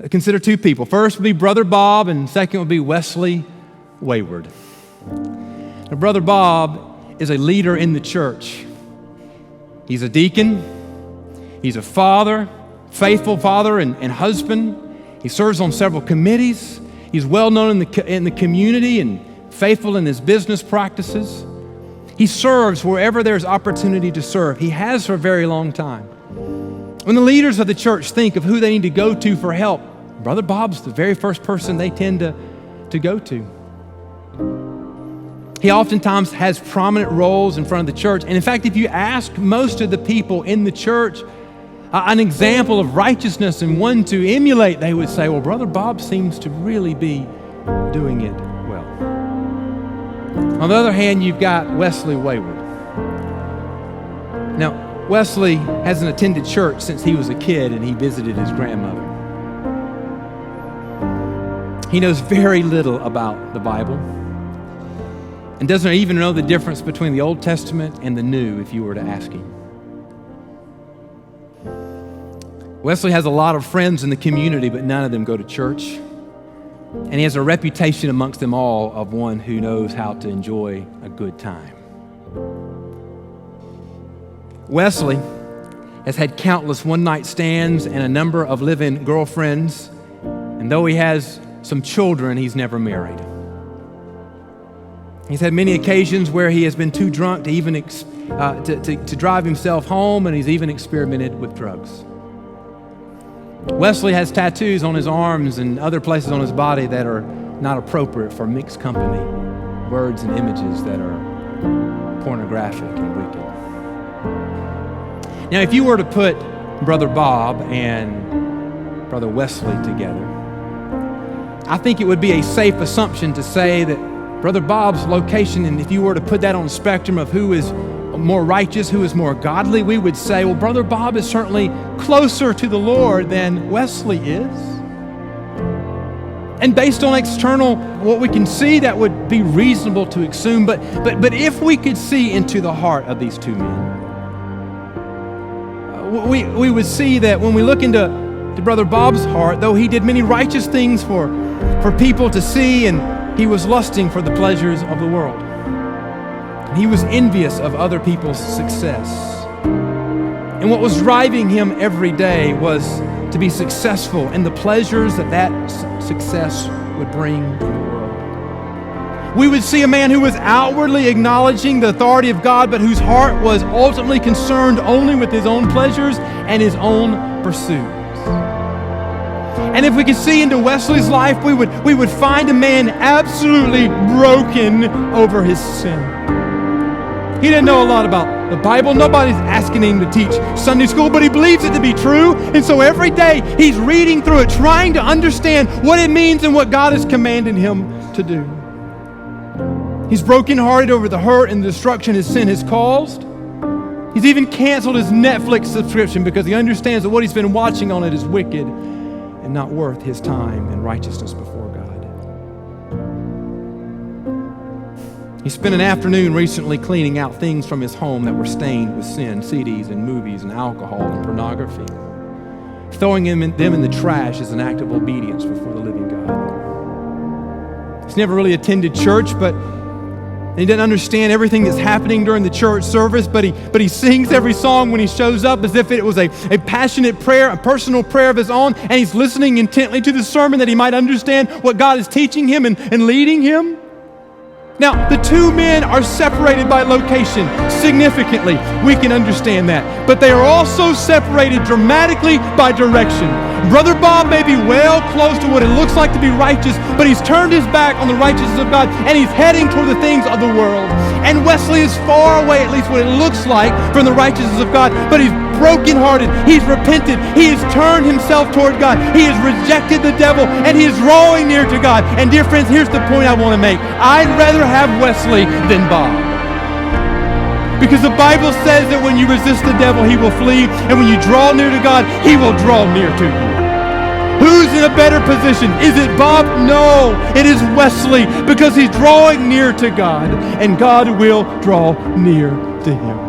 Consider two people. First would be Brother Bob, and second would be Wesley Wayward. Now, Brother Bob is a leader in the church. He's a deacon. He's a father, faithful father and husband. He serves on several committees. He's well known in the community and faithful in his business practices. He serves wherever there's opportunity to serve. He has for a very long time. When the leaders of the church think of who they need to go to for help, Brother Bob's the very first person they tend to go to. He oftentimes has prominent roles in front of the church. And in fact, if you ask most of the people in the church an example of righteousness and one to emulate, they would say, well, Brother Bob seems to really be doing it well. On the other hand, you've got Wesley Wayward. Now, Wesley hasn't attended church since he was a kid and he visited his grandmother. He knows very little about the Bible and doesn't even know the difference between the Old Testament and the New if you were to ask him. Wesley has a lot of friends in the community, but none of them go to church. And he has a reputation amongst them all of one who knows how to enjoy a good time. Wesley has had countless one-night stands and a number of live-in girlfriends, and though he has some children, he's never married. He's had many occasions where he has been too drunk to even to drive himself home, and he's even experimented with drugs. Wesley has tattoos on his arms and other places on his body that are not appropriate for mixed company, words and images that are pornographic and wicked. Now, if you were to put Brother Bob and Brother Wesley together, I think it would be a safe assumption to say that Brother Bob's location, and if you were to put that on a spectrum of who is more righteous, who is more godly, we would say, well, Brother Bob is certainly closer to the Lord than Wesley is. And based on external, what we can see, that would be reasonable to assume. But if we could see into the heart of these two men, we would see that when we look into Brother Bob's heart, though he did many righteous things for people to see, and he was lusting for the pleasures of the world. He was envious of other people's success. And what was driving him every day was to be successful and the pleasures that success would bring to the world. We would see a man who was outwardly acknowledging the authority of God, but whose heart was ultimately concerned only with his own pleasures and his own pursuits. And if we could see into Wesley's life, we would find a man absolutely broken over his sin. He didn't know a lot about the Bible. Nobody's asking him to teach Sunday school, but he believes it to be true. And so every day he's reading through it, trying to understand what it means and what God is commanding him to do. He's brokenhearted over the hurt and the destruction his sin has caused. He's even canceled his Netflix subscription because he understands that what he's been watching on it is wicked and not worth his time and righteousness before God. He spent an afternoon recently cleaning out things from his home that were stained with sin, CDs and movies and alcohol and pornography. Throwing them in the trash is an act of obedience before the living God. He's never really attended church, but he doesn't understand everything that's happening during the church service, but he sings every song when he shows up as if it was a passionate prayer, a personal prayer of his own, and he's listening intently to the sermon that he might understand what God is teaching him and leading him. Now, the two men are separated by location significantly. We can understand that. But they are also separated dramatically by direction. Brother Bob may be well close to what it looks like to be righteous, but he's turned his back on the righteousness of God, and he's heading toward the things of the world. And Wesley is far away, at least what it looks like, from the righteousness of God, but he's brokenhearted, he's repented, he has turned himself toward God, he has rejected the devil, and he is drawing near to God. And dear friends, here's the point I want to make. I'd rather have Wesley than Bob. Because the Bible says that when you resist the devil, he will flee, and when you draw near to God, he will draw near to you. Who's in a better position? Is it Bob? No, it is Wesley, because he's drawing near to God, and God will draw near to him.